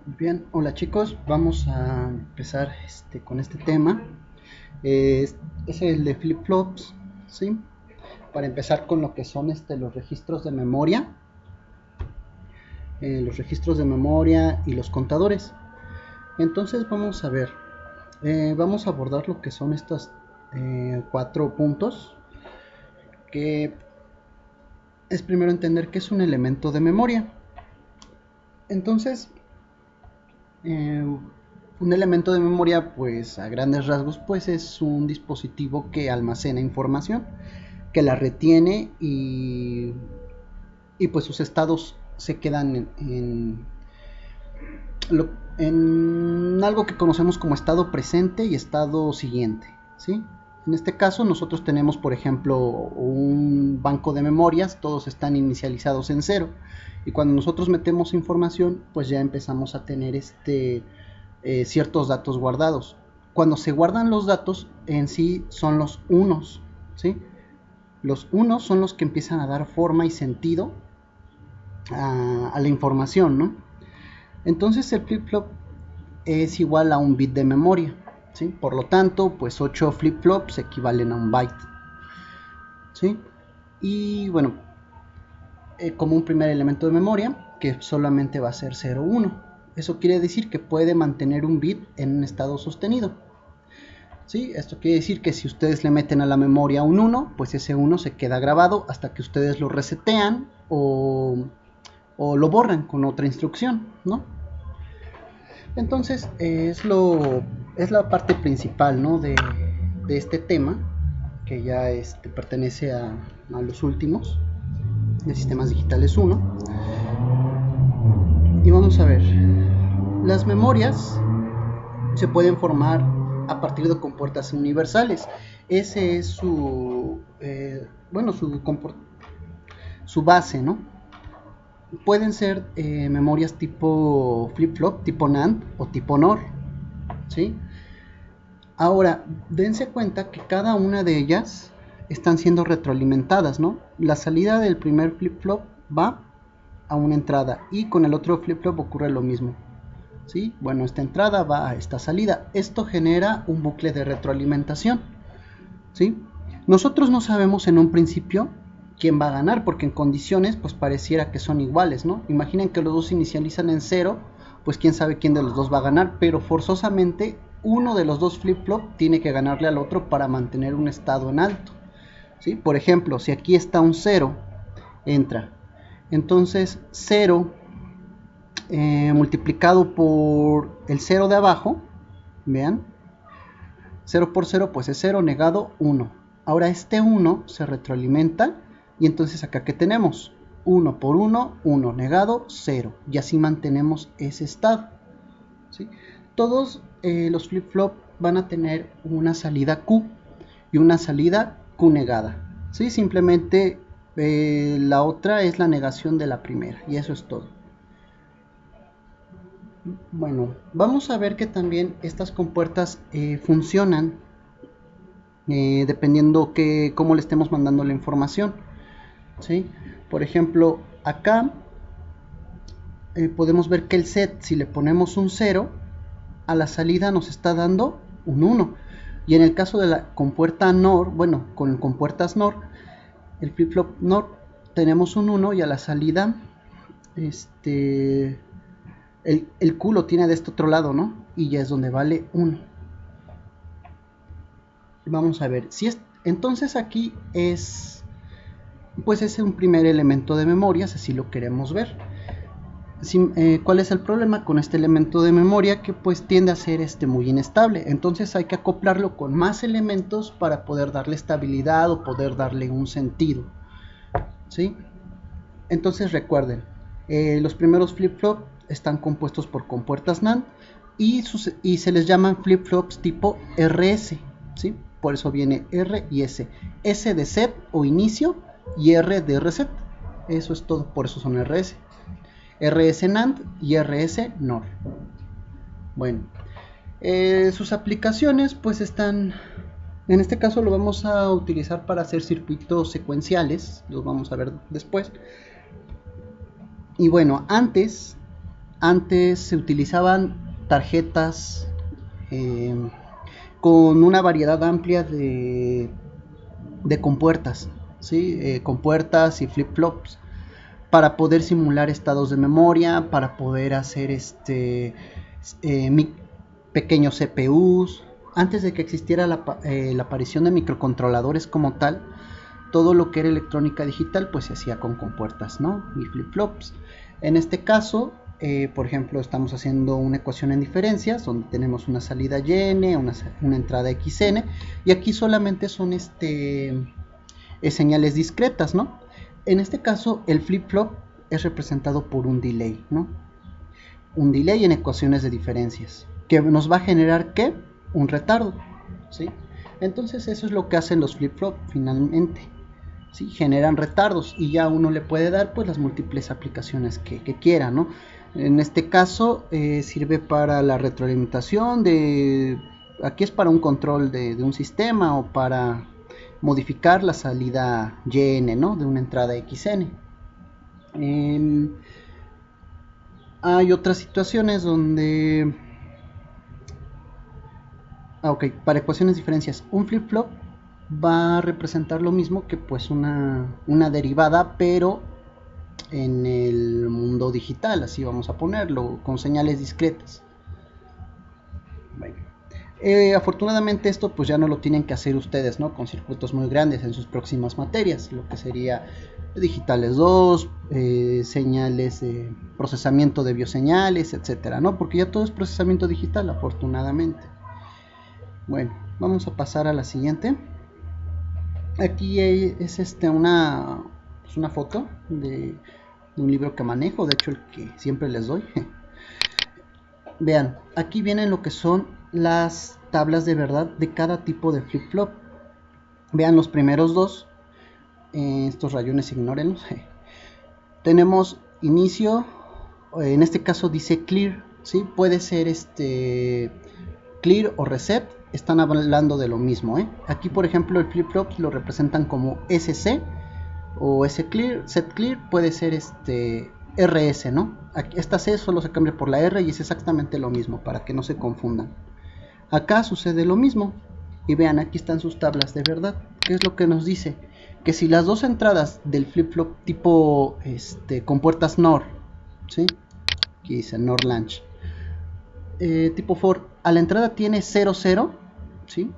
Bien, hola chicos, vamos a empezar con este tema. Es el de flip-flops, ¿sí? Para empezar con lo que son los registros de memoria, y los contadores. Entonces vamos a ver, vamos a abordar lo que son estos cuatro puntos, que es primero entender qué es un elemento de memoria. Entonces, un elemento de memoria, pues a grandes rasgos, pues es un dispositivo que almacena información, que la retiene y pues sus estados se quedan en algo que conocemos como estado presente y estado siguiente, ¿sí? En este caso nosotros tenemos, por ejemplo, un banco de memorias, todos están inicializados en cero, y cuando nosotros metemos información, pues ya empezamos a tener ciertos datos guardados. Cuando se guardan los datos, en sí son los unos, ¿sí? Los unos son los que empiezan a dar forma y sentido a la información, ¿no? Entonces el flip-flop es igual a un bit de memoria, ¿sí? Por lo tanto, pues 8 flip-flops equivalen a un byte, ¿sí? Y bueno, como un primer elemento de memoria, que solamente va a ser 0, 1. Eso quiere decir que puede mantener un bit en un estado sostenido, ¿sí? Esto quiere decir que si ustedes le meten a la memoria un 1, pues ese 1 se queda grabado hasta que ustedes lo resetean o lo borran con otra instrucción, ¿no? Entonces es la parte principal, ¿no? de este tema, que ya pertenece a los últimos de Sistemas Digitales 1. Y vamos a ver, las memorias se pueden formar a partir de compuertas universales. Ese es bueno, su base, ¿no? Pueden ser memorias tipo flip-flop, tipo NAND o tipo NOR, ¿sí? Ahora, dense cuenta que cada una de ellas están siendo retroalimentadas, ¿no? La salida del primer flip-flop va a una entrada y con el otro flip-flop ocurre lo mismo, ¿sí? Bueno, esta entrada va a esta salida. Esto genera un bucle de retroalimentación, ¿sí? Nosotros no sabemos en un principio quién va a ganar, porque en condiciones pues pareciera que son iguales, ¿no? Imaginen que los dos inicializan en 0, pues quién sabe quién de los dos va a ganar, pero forzosamente uno de los dos flip-flop tiene que ganarle al otro para mantener un estado en alto, ¿sí? Por ejemplo, si aquí está un 0, entra. Entonces 0 multiplicado por el 0 de abajo, vean, 0 por 0 pues es 0, negado 1. Ahora este 1 se retroalimenta y entonces acá que tenemos 1 por 1, 1, negado 0. Y así mantenemos ese estado, ¿sí? Todos los flip-flop van a tener una salida Q y una salida Q negada, ¿sí? Simplemente la otra es la negación de la primera y eso es todo. Bueno, vamos a ver que también estas compuertas funcionan dependiendo cómo le estemos mandando la información, ¿sí? Por ejemplo, acá podemos ver que el set, si le ponemos un 0, a la salida nos está dando un 1. Y en el caso de la compuerta NOR, bueno, con compuertas NOR, el flip-flop NOR, tenemos un 1 y a la salida el Q lo tiene de este otro lado, ¿no? Y ya es donde vale 1. Vamos a ver, si es, entonces aquí pues es un primer elemento de memoria, si así lo queremos ver. ¿Cuál es el problema con este elemento de memoria? Que pues tiende a ser muy inestable, entonces hay que acoplarlo con más elementos para poder darle estabilidad o poder darle un sentido, ¿sí? Entonces recuerden, los primeros flip-flops están compuestos por compuertas NAND y se les llaman flip-flops tipo RS, ¿sí? Por eso viene R y S. S de set o inicio y R de reset. Eso es todo, por eso son RS. RS NAND y RS NOR. Bueno, sus aplicaciones pues están, en este caso lo vamos a utilizar para hacer circuitos secuenciales, los vamos a ver después. Y bueno, antes Antes se utilizaban tarjetas con una variedad amplia de compuertas, ¿sí? Compuertas y flip-flops para poder simular estados de memoria, para poder hacer pequeños CPUs. Antes de que existiera la aparición de microcontroladores como tal, todo lo que era electrónica digital pues se hacía con compuertas, ¿no? Y flip-flops. En este caso, por ejemplo, estamos haciendo una ecuación en diferencias donde tenemos una salida y una entrada xn, y aquí solamente son señales discretas, ¿no? En este caso, el flip-flop es representado por un delay, ¿no? Un delay en ecuaciones de diferencias, que nos va a generar, ¿qué? Un retardo, ¿sí? Entonces eso es lo que hacen los flip-flop finalmente, ¿sí? Generan retardos y ya uno le puede dar pues las múltiples aplicaciones que quiera, ¿no? En este caso sirve para la retroalimentación aquí es para un control de un sistema o para modificar la salida YN, ¿no? De una entrada XN. Hay otras situaciones donde para ecuaciones de diferencias, un flip-flop va a representar lo mismo que pues una derivada, pero en el mundo digital, así vamos a ponerlo, con señales discretas. Bueno. Afortunadamente esto pues ya no lo tienen que hacer ustedes, ¿no? Con circuitos muy grandes en sus próximas materias, lo que sería digitales 2, señales de procesamiento de bioseñales, etcétera, ¿no? Porque ya todo es procesamiento digital, afortunadamente. Bueno, vamos a pasar a la siguiente. Aquí es una foto de un libro que manejo, de hecho el que siempre les doy. Vean, aquí vienen lo que son las tablas de verdad de cada tipo de flip-flop. Vean los primeros dos, estos rayones ignórenlos. Tenemos inicio, en este caso dice clear, ¿sí? Puede ser clear o reset, están hablando de lo mismo, ¿eh? Aquí por ejemplo el flip-flop lo representan como SC o SClear, setClear puede ser RS, ¿no? Aquí, esta C solo se cambia por la R y es exactamente lo mismo para que no se confundan. Acá sucede lo mismo y vean, aquí están sus tablas de verdad. ¿Qué es lo que nos dice? Que si las dos entradas del flip-flop tipo con puertas NOR, ¿sí? Aquí dice NOR Launch, tipo for, a la entrada tiene 0, 0, ¿sí?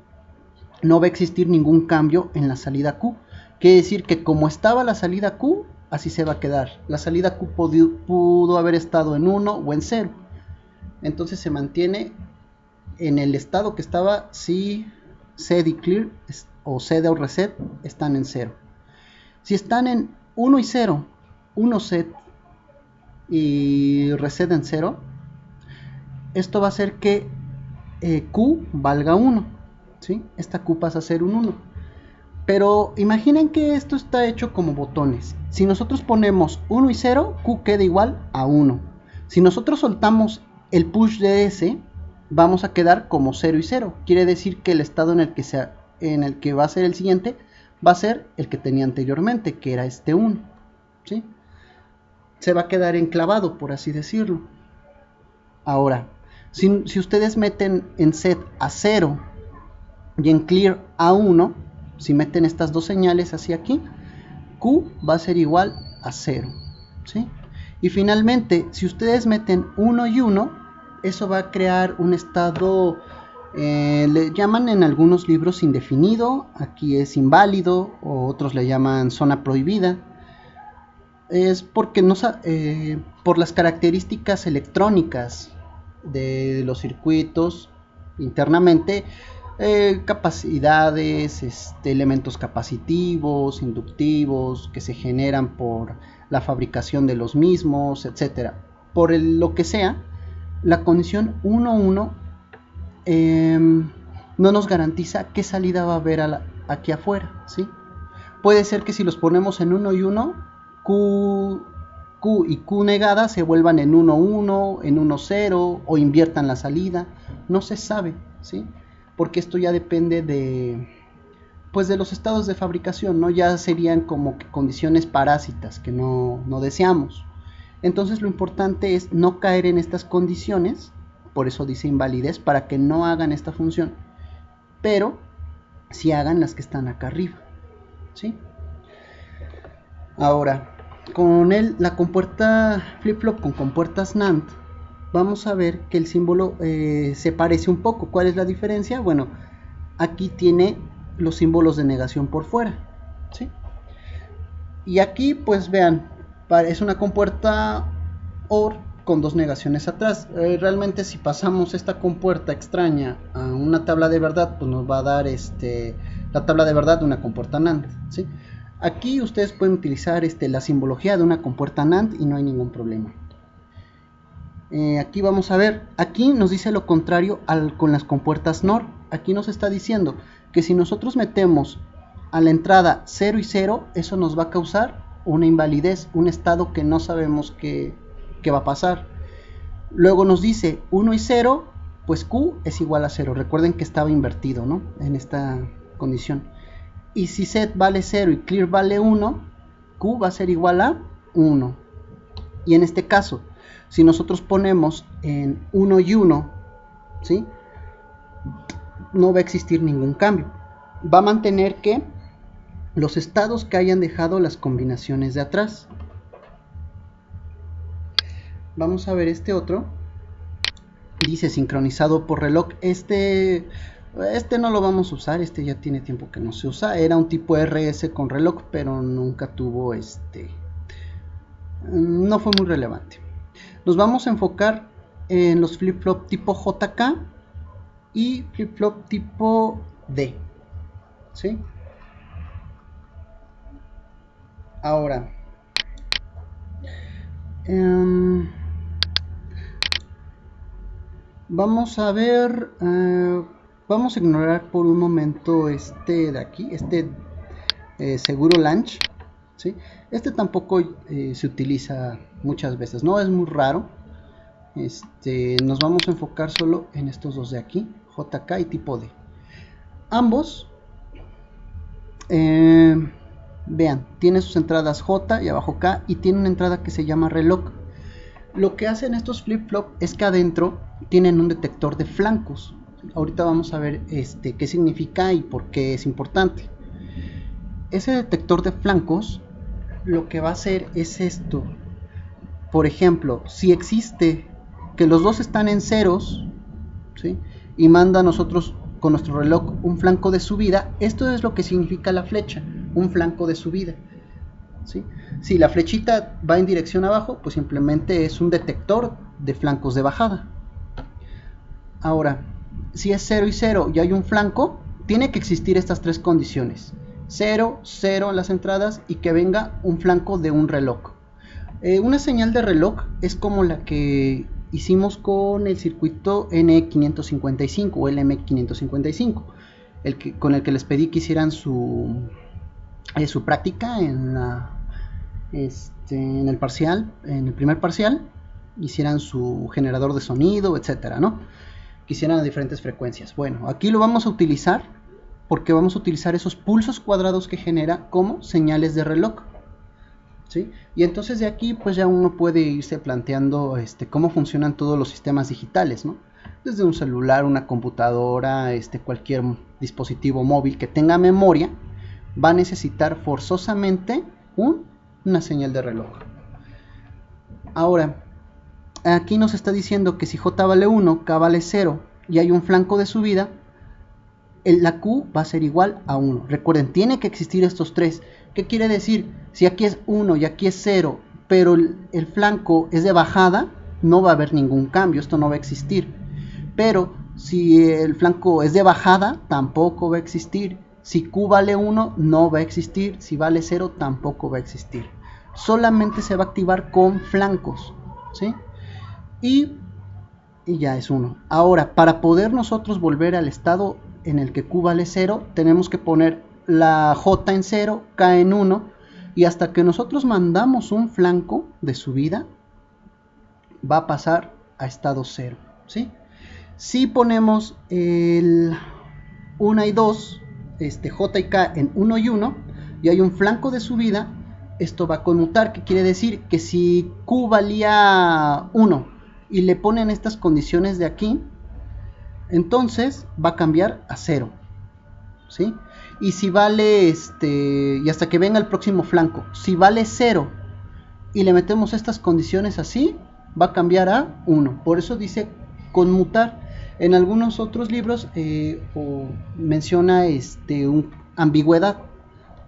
No va a existir ningún cambio en la salida Q. Quiere decir que como estaba la salida Q, así se va a quedar. La salida Q pudo haber estado en 1 o en 0. Entonces se mantiene en el estado que estaba si set y clear o set o reset están en 0. Si están en 1 y 0, 1 set y reset en 0, esto va a hacer que Q valga 1, ¿sí? Esta Q pasa a ser un 1. Pero imaginen que esto está hecho como botones. Si nosotros ponemos 1 y 0, Q queda igual a 1. Si nosotros soltamos el push de S, vamos a quedar como 0 y 0. Quiere decir que el estado en el que va a ser el siguiente va a ser el que tenía anteriormente, que era 1, ¿sí? Se va a quedar enclavado, por así decirlo. Ahora, si ustedes meten en set a 0 y en clear a 1, si meten estas dos señales hacia aquí, Q va a ser igual a 0, ¿sí? Y finalmente, si ustedes meten 1 y 1, eso va a crear un estado, le llaman en algunos libros indefinido, aquí es inválido, o otros le llaman zona prohibida. Es porque por las características electrónicas de los circuitos internamente, capacidades, elementos capacitivos, inductivos que se generan por la fabricación de los mismos, etcétera. Por lo que sea, la condición 1-1 no nos garantiza qué salida va a haber aquí afuera, ¿sí? Puede ser que si los ponemos en 1 y 1, Q y Q negada se vuelvan en 1-1, en 1-0 o inviertan la salida. No se sabe, ¿sí? Porque esto ya depende de los estados de fabricación, ¿no? Ya serían como que condiciones parásitas que no deseamos. Entonces lo importante es no caer en estas condiciones, por eso dice invalidez, para que no hagan esta función, pero si hagan las que están acá arriba, ¿sí? Ahora, con la compuerta flip-flop con compuertas NAND, vamos a ver que el símbolo se parece un poco. ¿Cuál es la diferencia? Bueno, aquí tiene los símbolos de negación por fuera, ¿sí? Y aquí, pues vean, es una compuerta OR con dos negaciones atrás. Realmente si pasamos esta compuerta extraña a una tabla de verdad, pues nos va a dar la tabla de verdad de una compuerta NAND, ¿sí? Aquí ustedes pueden utilizar la simbología de una compuerta NAND y no hay ningún problema. Aquí vamos a ver, aquí nos dice lo contrario con las compuertas NOR. Aquí nos está diciendo que si nosotros metemos a la entrada 0 y 0, eso nos va a causar una invalidez, un estado que no sabemos qué va a pasar. Luego nos dice 1 y 0, pues Q es igual a 0. Recuerden que estaba invertido, ¿no?, en esta condición. Y si set vale 0 y clear vale 1, Q va a ser igual a 1. Y en este caso, si nosotros ponemos en 1 y 1, ¿sí?, no va a existir ningún cambio. Va a mantener que los estados que hayan dejado las combinaciones de atrás. Vamos a ver este otro. Dice sincronizado por reloj. Este no lo vamos a usar. Este ya tiene tiempo que no se usa. Era un tipo RS con reloj, pero nunca tuvo no fue muy relevante. Nos vamos a enfocar en los flip-flop tipo JK y flip-flop tipo D, ¿sí? Ahora, vamos a ver, vamos a ignorar por un momento de aquí, seguro launch, ¿sí? Tampoco se utiliza muchas veces, no es muy raro. Nos vamos a enfocar solo en estos dos de aquí, JK y tipo D. Ambos, vean, tiene sus entradas J y abajo K, y tiene una entrada que se llama reloj. Lo que hacen estos flip-flop es que adentro tienen un detector de flancos. Ahorita vamos a ver qué significa y por qué es importante. Ese detector de flancos lo que va a hacer es esto. Por ejemplo, si existe que los dos están en ceros, ¿sí?, y manda a nosotros con nuestro reloj un flanco de subida, esto es lo que significa la flecha, un flanco de subida, ¿sí? Si la flechita va en dirección abajo, pues simplemente es un detector de flancos de bajada. Ahora, si es 0 y 0 y hay un flanco, tiene que existir estas tres condiciones: 0, 0 en las entradas y que venga un flanco de un reloj. Una señal de reloj es como la que hicimos con el circuito N555 o LM555, con el que les pedí que hicieran su práctica en el parcial, en el primer parcial, hicieran su generador de sonido, etcétera, ¿no?, que hicieran a diferentes frecuencias. Bueno, aquí lo vamos a utilizar porque vamos a utilizar esos pulsos cuadrados que genera como señales de reloj, ¿sí? Y entonces de aquí pues ya uno puede irse planteando cómo funcionan todos los sistemas digitales, ¿no? Desde un celular, una computadora, cualquier dispositivo móvil que tenga memoria va a necesitar forzosamente una señal de reloj. Ahora, aquí nos está diciendo que si J vale 1, K vale 0 y hay un flanco de subida, la Q va a ser igual a 1. Recuerden, tiene que existir estos tres. ¿Qué quiere decir? Si aquí es 1 y aquí es 0, pero el flanco es de bajada, no va a haber ningún cambio, esto no va a existir. Pero si el flanco es de bajada, tampoco va a existir. Si Q vale 1, no va a existir. Si vale 0, tampoco va a existir. Solamente se va a activar con flancos, ¿sí? Y ya es 1. Ahora, para poder nosotros volver al estado en el que Q vale 0, tenemos que poner la J en 0, K en 1, y hasta que nosotros mandamos un flanco de subida, va a pasar a estado 0, ¿sí? Si ponemos el 1 y 2, J y K en 1 y 1, y hay un flanco de subida, esto va a conmutar, que quiere decir que si Q valía 1 y le ponen estas condiciones de aquí, entonces va a cambiar a 0, ¿sí? Y si vale, y hasta que venga el próximo flanco, si vale 0 y le metemos estas condiciones así, va a cambiar a 1. Por eso dice conmutar. En algunos otros libros menciona ambigüedad,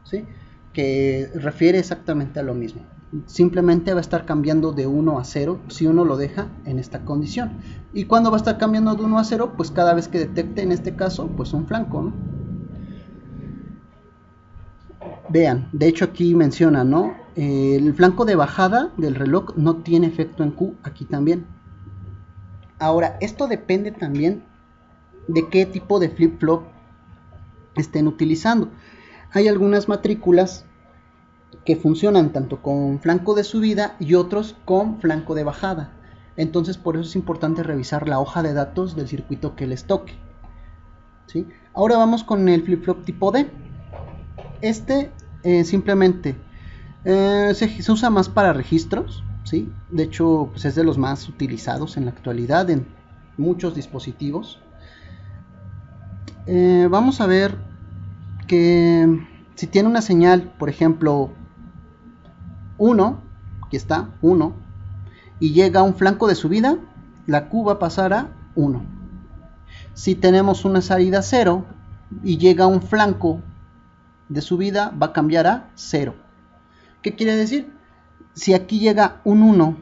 ¿sí? Que refiere exactamente a lo mismo. Simplemente va a estar cambiando de 1 a 0 si uno lo deja en esta condición. ¿Y cuándo va a estar cambiando de 1 a 0? Pues cada vez que detecte, en este caso, pues un flanco, ¿no? Vean, de hecho aquí menciona, ¿no? El flanco de bajada del reloj no tiene efecto en Q, aquí también. Ahora, esto depende también de qué tipo de flip-flop estén utilizando. Hay algunas matrículas que funcionan tanto con flanco de subida y otros con flanco de bajada. Entonces por eso es importante revisar la hoja de datos del circuito que les toque, ¿sí? Ahora vamos con el flip-flop tipo D. Simplemente se usa más para registros, ¿sí? De hecho pues es de los más utilizados en la actualidad en muchos dispositivos. Vamos a ver que si tiene una señal, por ejemplo 1, aquí está 1, y llega a un flanco de subida, la Q va a pasar a 1. Si tenemos una salida 0 y llega a un flanco de subida, va a cambiar a 0. ¿Qué quiere decir? Si aquí llega un 1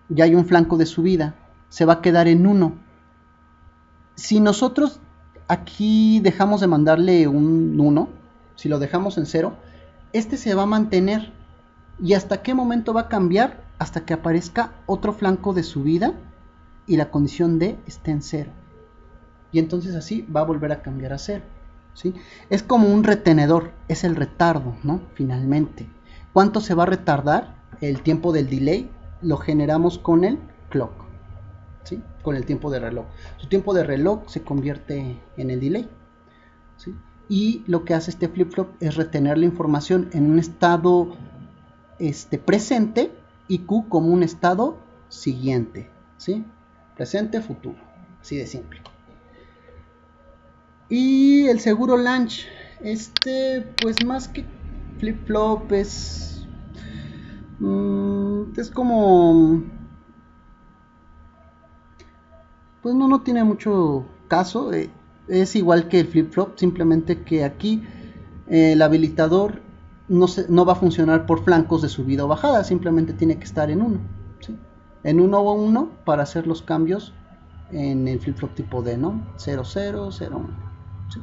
y hay un flanco de subida, se va a quedar en 1. Si nosotros aquí dejamos de mandarle un 1, si lo dejamos en 0, se va a mantener. ¿Y hasta qué momento va a cambiar? Hasta que aparezca otro flanco de subida y la condición D esté en 0. Y entonces así va a volver a cambiar a 0, ¿sí? Es como un retenedor, es el retardo, ¿no? Finalmente. ¿Cuánto se va a retardar? El tiempo del delay lo generamos con el clock, ¿sí? Con el tiempo de reloj. Su tiempo de reloj se convierte en el delay, ¿sí? Y lo que hace este flip-flop es retener la información en un estado presente y Q como un estado siguiente, ¿sí? Presente, futuro, así de simple. Y el seguro launch, pues más que flip-flop es como, pues no tiene mucho caso. Es igual que el flip-flop, simplemente que aquí el habilitador no va a funcionar por flancos de subida o bajada, simplemente tiene que estar en 1, ¿sí? En 1 o 1 para hacer los cambios en el flip-flop tipo D, ¿no? 0, 0, 0, 1, ¿sí?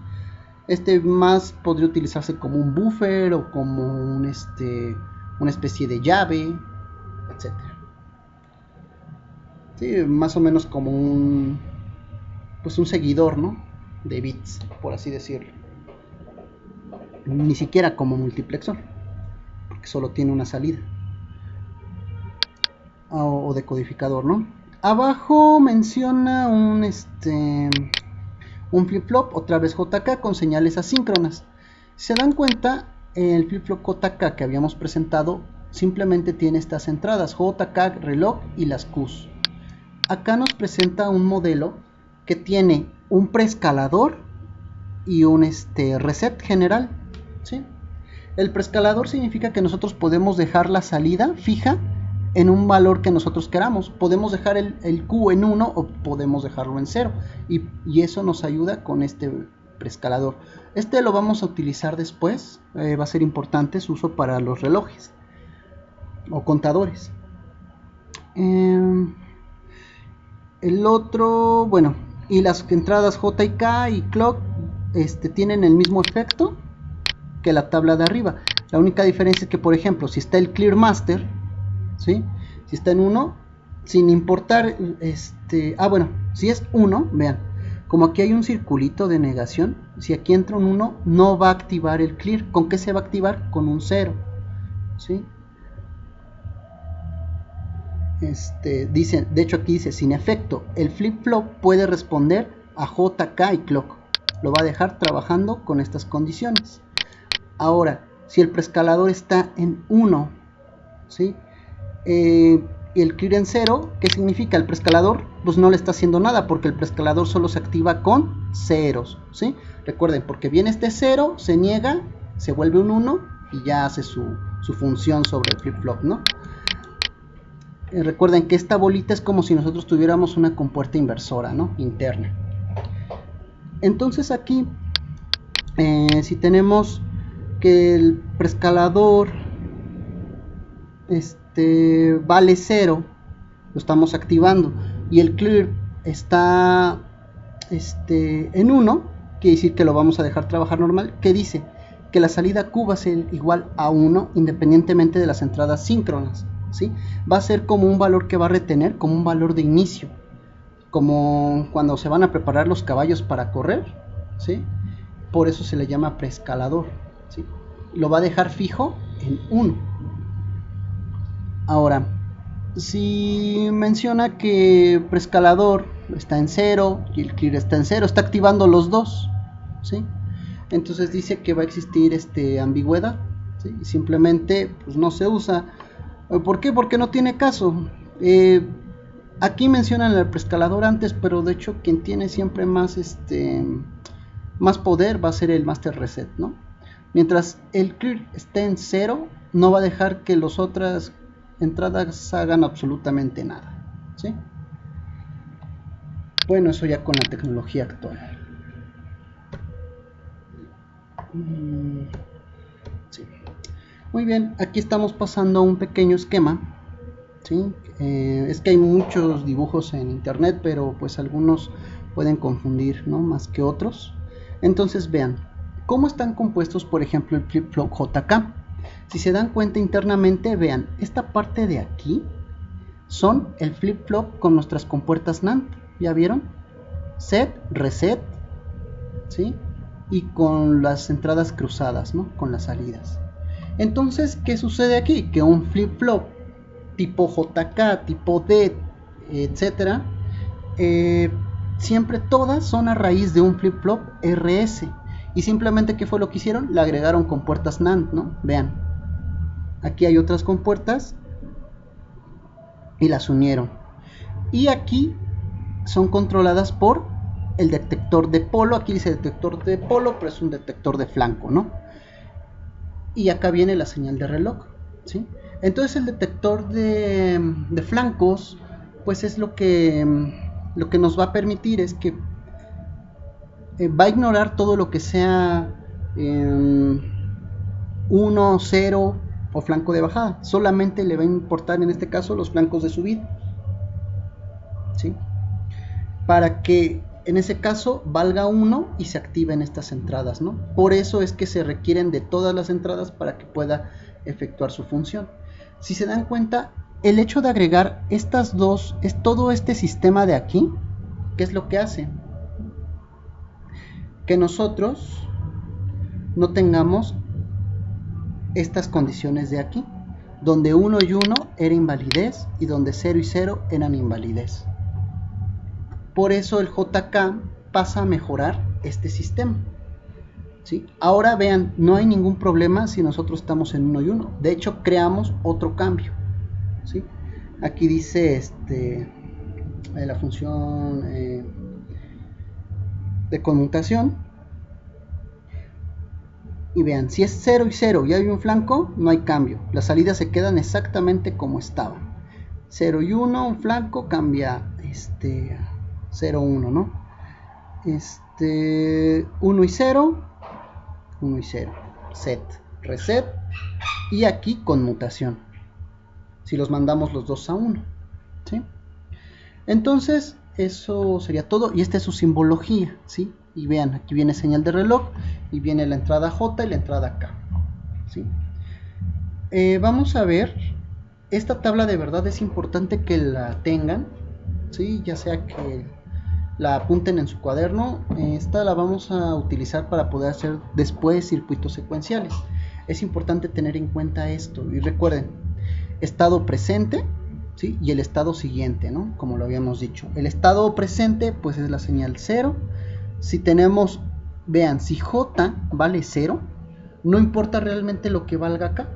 Más podría utilizarse como un buffer o como una especie de llave, etc. Sí, más o menos como un seguidor, ¿no? De bits, por así decirlo. Ni siquiera como multiplexor, porque solo tiene una salida, o decodificador, ¿no? Abajo menciona un flip-flop, otra vez JK, con señales asíncronas. Si se dan cuenta, el flip-flop JK que habíamos presentado simplemente tiene estas entradas, JK, reloj y las Qs. Acá nos presenta un modelo que tiene un preescalador y un reset general, ¿sí? El preescalador significa que nosotros podemos dejar la salida fija en un valor que nosotros queramos. Podemos dejar el Q en 1 o podemos dejarlo en 0. Y eso nos ayuda con este preescalador. Lo vamos a utilizar después. Va a ser importante su uso para los relojes o contadores. El otro, bueno, y las entradas J y K y clock tienen el mismo efecto que la tabla de arriba. La única diferencia es que, por ejemplo, si está el clear master, ¿sí? Si está en 1, sin importar, bueno, si es 1, vean, como aquí hay un circulito de negación, si aquí entra un 1, no va a activar el clear. ¿Con qué se va a activar? Con un 0, ¿sí? De hecho aquí dice, sin efecto, el flip-flop puede responder a JK y clock. Lo va a dejar trabajando con estas condiciones. Ahora, si el preescalador está en 1 ¿sí? El clear en 0, ¿qué significa? El preescalador pues no le está haciendo nada, porque el preescalador solo se activa con ceros, ¿sí? Recuerden, porque viene este 0, se niega, se vuelve un 1 y ya hace su función sobre el flip-flop, ¿no? Recuerden que esta bolita es como si nosotros tuviéramos una compuerta inversora, ¿no? Interna. Entonces aquí, si tenemos que el preescalador vale 0, lo estamos activando, y el clear está en 1, quiere decir que lo vamos a dejar trabajar normal. ¿Qué dice? Que la salida Q va a ser igual a 1 independientemente de las entradas síncronas, ¿sí? Va a ser como un valor que va a retener, como un valor de inicio, como cuando se van a preparar los caballos para correr, ¿sí? Por eso se le llama preescalador, ¿sí? Lo va a dejar fijo en 1. Ahora, si menciona que preescalador está en 0 y el clear está en 0, está activando los dos, ¿sí? Entonces dice que va a existir ambigüedad, ¿sí? Y simplemente pues, no se usa. ¿Por qué? Porque no tiene caso. Aquí mencionan el preescalador antes, pero de hecho quien tiene siempre más más poder va a ser el master reset, ¿no? Mientras el clear esté en 0, no va a dejar que las otras entradas hagan absolutamente nada, ¿sí? Bueno, eso ya con la tecnología actual. Sí. Muy bien, aquí estamos pasando a un pequeño esquema, ¿sí? Es que hay muchos dibujos en internet, pero pues algunos pueden confundir, ¿no? Más que otros. Entonces vean, ¿cómo están compuestos, por ejemplo, el flip-flop JK? Si se dan cuenta internamente, vean, esta parte de aquí son el flip-flop con nuestras compuertas NAND, ¿ya vieron? Set, reset, ¿sí? Y con las entradas cruzadas, ¿no? Con las salidas. Entonces, ¿qué sucede aquí? Que un flip-flop tipo JK, tipo D, etcétera, siempre todas son a raíz de un flip-flop RS. Y simplemente, ¿qué fue lo que hicieron? Le agregaron compuertas NAND, ¿no? Vean, aquí hay otras compuertas y las unieron. Y aquí son controladas por el detector de polo. Aquí dice detector de polo, pero es un detector de flanco, ¿no? Y acá viene la señal de reloj, ¿sí? Entonces el detector de flancos, pues es lo que nos va a permitir es que va a ignorar todo lo que sea 1, 0 o flanco de bajada. Solamente le va a importar en este caso los flancos de subida, ¿sí? Para que en ese caso valga 1 y se activen estas entradas, ¿no? Por eso es que se requieren de todas las entradas para que pueda efectuar su función. Si se dan cuenta, el hecho de agregar estas dos, es todo este sistema de aquí, ¿qué es lo que hace? Que nosotros no tengamos estas condiciones de aquí, donde 1 y 1 era invalidez y donde 0 y 0 eran invalidez. Por eso el JK pasa a mejorar este sistema, ¿sí? Ahora vean, no hay ningún problema si nosotros estamos en 1 y 1. De hecho, creamos otro cambio, ¿sí? Aquí dice la función de conmutación. Y vean, si es 0 y 0 y hay un flanco, no hay cambio. Las salidas se quedan exactamente como estaban. 0 y 1, un flanco cambia 0, 1, ¿no? 1 y 0, 1 y 0. Set, reset. Y aquí conmutación. Si los mandamos los dos a 1, ¿sí? Entonces, eso sería todo. Y esta es su simbología, ¿sí? Y vean, aquí viene señal de reloj y viene la entrada J y la entrada K, ¿sí? Vamos a ver, esta tabla de verdad es importante que la tengan, ¿sí? Ya sea que la apunten en su cuaderno. Esta la vamos a utilizar para poder hacer después circuitos secuenciales. Es importante tener en cuenta esto. Y recuerden, estado presente, ¿sí? Y el estado siguiente, ¿no? Como lo habíamos dicho. El estado presente pues es la señal 0. Si tenemos, vean, si J vale 0, no importa realmente lo que valga acá,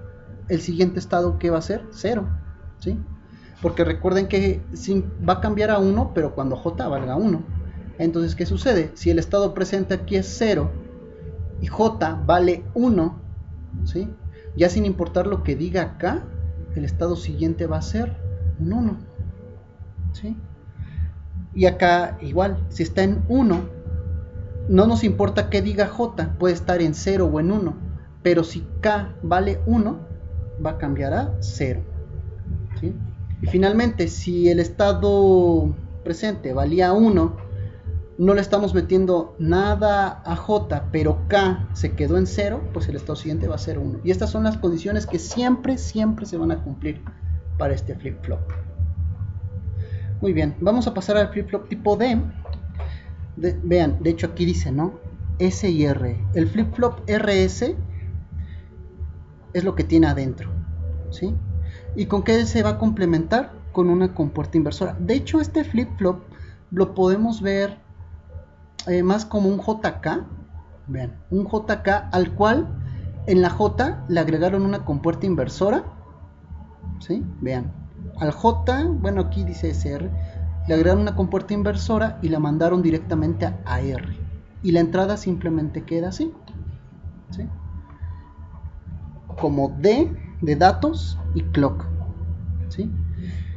el siguiente estado ¿qué va a ser? 0, ¿sí? Porque recuerden que va a cambiar a 1, pero cuando J valga 1. Entonces, ¿qué sucede? Si el estado presente aquí es 0 y J vale 1, ¿sí? Ya sin importar lo que diga acá, el estado siguiente va a ser un 1, ¿sí? Y acá igual, si está en 1, no nos importa qué diga J, puede estar en 0 o en 1, pero si K vale 1, va a cambiar a 0, ¿sí? Y finalmente, si el estado presente valía 1, no le estamos metiendo nada a J, pero K se quedó en 0, pues el estado siguiente va a ser 1. Y estas son las condiciones que siempre se van a cumplir para este flip-flop. Muy bien, vamos a pasar al flip-flop tipo D. Vean, de hecho aquí dice, ¿no? S y R. El flip-flop RS es lo que tiene adentro, ¿sí? ¿Y con qué se va a complementar? Con una compuerta inversora. De hecho, este flip-flop lo podemos ver más como un JK. Vean, un JK al cual en la J le agregaron una compuerta inversora, ¿sí? Vean, al J, bueno, aquí dice SR, le agregaron una compuerta inversora y la mandaron directamente a R. Y la entrada simplemente queda así, ¿sí? Como D de datos y clock, ¿sí?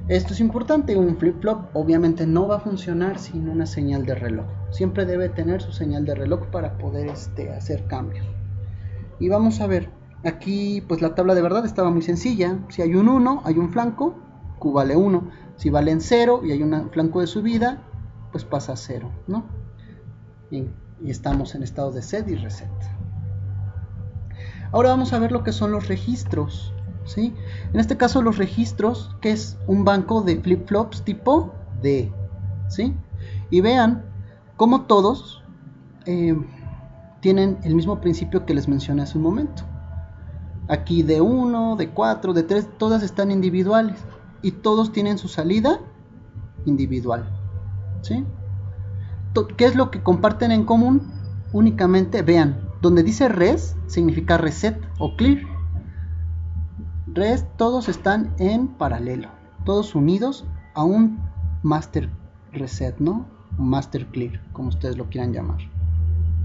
Esto es importante, un flip-flop obviamente no va a funcionar sin una señal de reloj. Siempre debe tener su señal de reloj para poder hacer cambios. Y vamos a ver, aquí pues la tabla de verdad estaba muy sencilla. Si hay un 1, hay un flanco, Q vale 1. Si vale en 0 y hay un flanco de subida, pues pasa a 0, ¿no? Bien, y estamos en estado de set y reset. Ahora vamos a ver lo que son los registros, ¿sí? En este caso los registros, que es un banco de flip-flops tipo D, ¿sí? Y vean cómo todos tienen el mismo principio que les mencioné hace un momento. Aquí de 1, de 4, de 3, todas están individuales y todos tienen su salida individual, ¿sí? ¿Qué es lo que comparten en común? Únicamente, vean, donde dice res significa reset o clear. Res, todos están en paralelo, todos unidos a un master reset, ¿no? Master clear, como ustedes lo quieran llamar,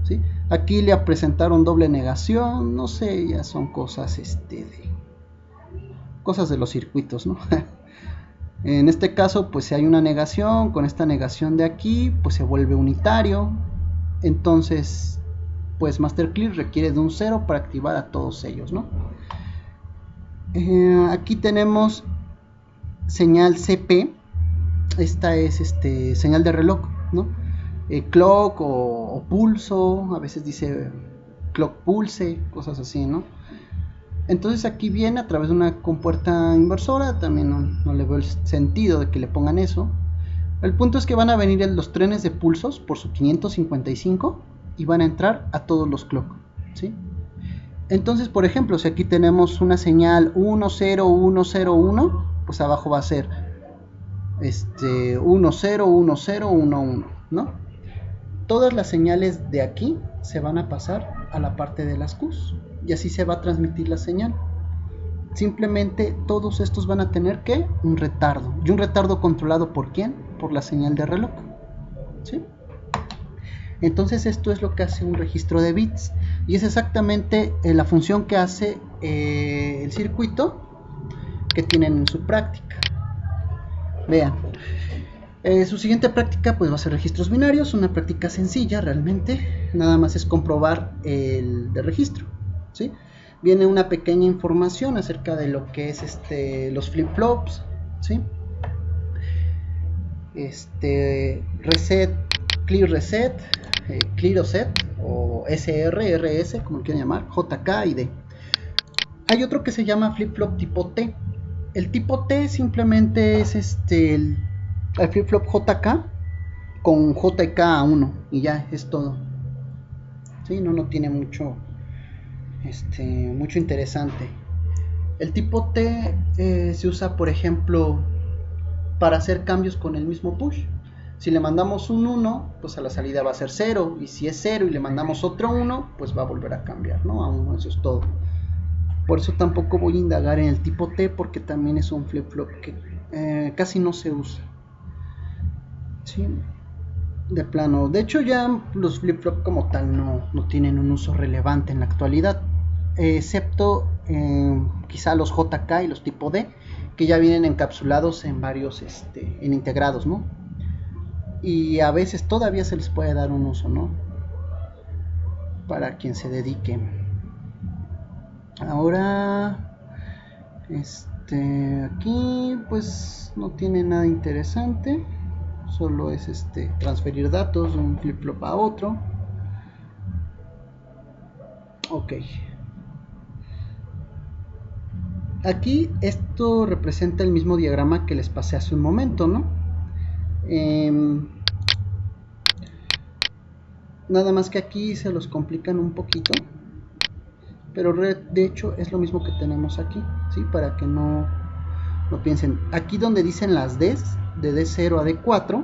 ¿sí? Aquí le presentaron doble negación, no sé, ya son cosas cosas de los circuitos, ¿no? En este caso, pues si hay una negación, con esta negación de aquí, pues se vuelve unitario. Entonces, pues master clear requiere de un 0 para activar a todos ellos, ¿no? Aquí tenemos señal CP. Esta es señal de reloj, ¿no? Clock o pulso, a veces dice clock pulse, cosas así, ¿no? Entonces aquí viene a través de una compuerta inversora, también no le veo el sentido de que le pongan eso. El punto es que van a venir los trenes de pulsos por su 555 y van a entrar a todos los clock, ¿sí? Entonces, por ejemplo, si aquí tenemos una señal 10101, pues abajo va a ser 101011, ¿no? Todas las señales de aquí se van a pasar a la parte de las Qs y así se va a transmitir la señal. Simplemente todos estos van a tener que un retardo, y un retardo controlado ¿por quién? Por la señal de reloj, ¿sí? Entonces esto es lo que hace un registro de bits y es exactamente la función que hace el circuito que tienen en su práctica. Vean, su siguiente práctica pues va a ser registros binarios, una práctica sencilla realmente, nada más es comprobar el de registro, ¿sí? Viene una pequeña información acerca de lo que es los flip-flops, ¿sí? Reset, clear reset, clear o set, o SR, RS, como lo quieran llamar, JK y D. Hay otro que se llama flip-flop tipo T. El tipo T simplemente es el flip-flop JK con JK a 1 y ya es todo. ¿Sí? No tiene mucho interesante. El tipo T se usa, por ejemplo, para hacer cambios con el mismo push. Si le mandamos un 1, pues a la salida va a ser 0, y si es 0 y le mandamos otro 1, pues va a volver a cambiar, ¿no? A 1, eso es todo. Por eso tampoco voy a indagar en el tipo T, porque también es un flip-flop que casi no se usa. ¿Sí? De plano. De hecho, ya los flip-flop como tal no tienen un uso relevante en la actualidad, excepto quizá los JK y los tipo D, que ya vienen encapsulados en varios, en integrados, ¿no? Y a veces todavía se les puede dar un uso, ¿no? Para quien se dedique. Ahora, aquí pues no tiene nada interesante. Solo es transferir datos de un flip-flop a otro. Ok. Aquí esto representa el mismo diagrama que les pasé hace un momento, ¿no? Nada más que aquí se los complican un poquito, pero de hecho es lo mismo que tenemos aquí, ¿sí? Para que no piensen. Aquí donde dicen las Ds, de D0 a D4,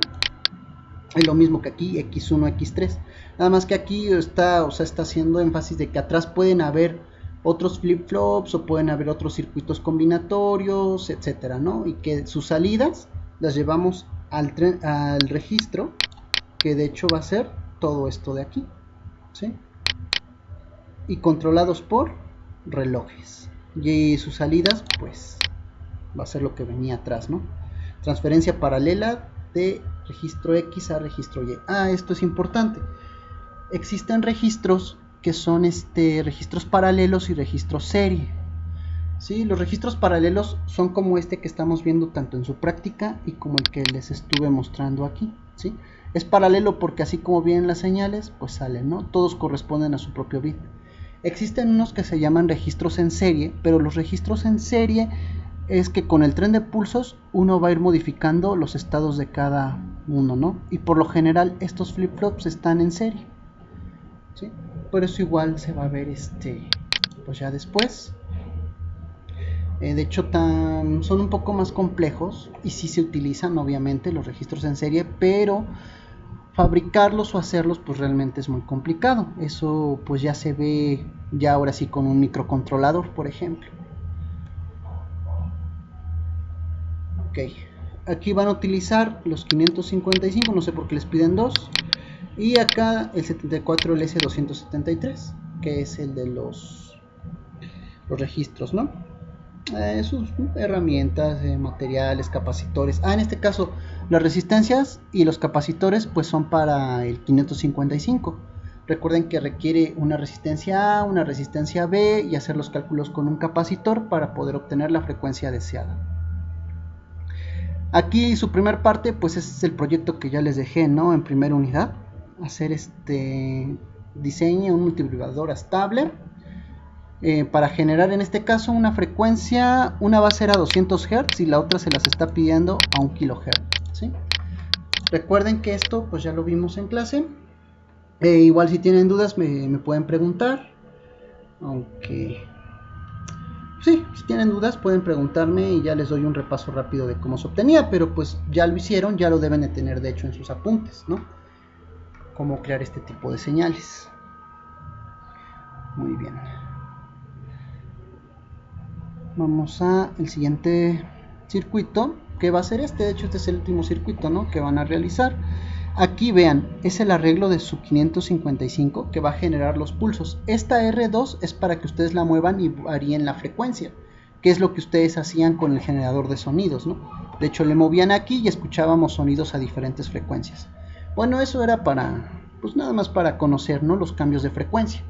es lo mismo que aquí, X1, X3. Nada más que aquí está haciendo énfasis de que atrás pueden haber otros flip-flops o pueden haber otros circuitos combinatorios, etcétera, ¿no? Y que sus salidas las llevamos al registro, que de hecho va a ser todo esto de aquí, ¿sí? Y controlados por relojes. Y sus salidas, pues, va a ser lo que venía atrás, ¿no? Transferencia paralela de registro X a registro Y. Esto es importante. Existen registros que son registros paralelos y registros serie. ¿Sí? Los registros paralelos son como este que estamos viendo tanto en su práctica y como el que les estuve mostrando aquí, ¿sí? Es paralelo porque así como vienen las señales, pues salen, ¿no? Todos corresponden a su propio bit. Existen unos que se llaman registros en serie, pero los registros en serie es que con el tren de pulsos uno va a ir modificando los estados de cada uno, ¿no? Y por lo general estos flip-flops están en serie, ¿sí? Por eso igual se va a ver pues ya después. De hecho son un poco más complejos y sí se utilizan obviamente los registros en serie, pero fabricarlos o hacerlos pues realmente es muy complicado. Eso pues ya se ve ya ahora sí con un microcontrolador, por ejemplo. Ok, aquí van a utilizar los 555, no sé por qué les piden dos, y acá el 74LS273, que es el de los registros, ¿no? Sus herramientas, materiales, capacitores. En este caso las resistencias y los capacitores pues son para el 555. Recuerden que requiere una resistencia A, una resistencia B y hacer los cálculos con un capacitor para poder obtener la frecuencia deseada. Aquí su primer parte pues es el proyecto que ya les dejé, ¿no? En primera unidad, hacer diseño un multivibrador estable. Para generar en este caso una frecuencia, una va a ser a 200 Hz y la otra se las está pidiendo a 1 kHz, ¿sí? Recuerden que esto pues ya lo vimos en clase. Igual si tienen dudas me pueden preguntar, aunque sí, si tienen dudas pueden preguntarme y ya les doy un repaso rápido de cómo se obtenía, pero pues ya lo hicieron, ya lo deben de tener de hecho en sus apuntes, ¿no? Cómo crear este tipo de señales. Muy bien. Vamos a el siguiente circuito, que va a ser de hecho este es el último circuito, ¿no? Que van a realizar. Aquí vean, es el arreglo de su 555 que va a generar los pulsos. Esta R2 es para que ustedes la muevan y varíen la frecuencia, que es lo que ustedes hacían con el generador de sonidos, ¿no? De hecho le movían aquí y escuchábamos sonidos a diferentes frecuencias. Bueno, eso era pues nada más para conocer, ¿no? Los cambios de frecuencia.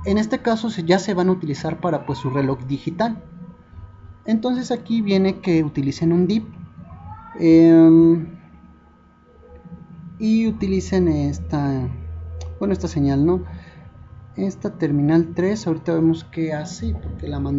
En este caso ya se van a utilizar para pues su reloj digital. Entonces aquí viene que utilicen un DIP y utilicen esta señal, ¿no? Esta terminal 3, ahorita vemos qué hace porque la mandé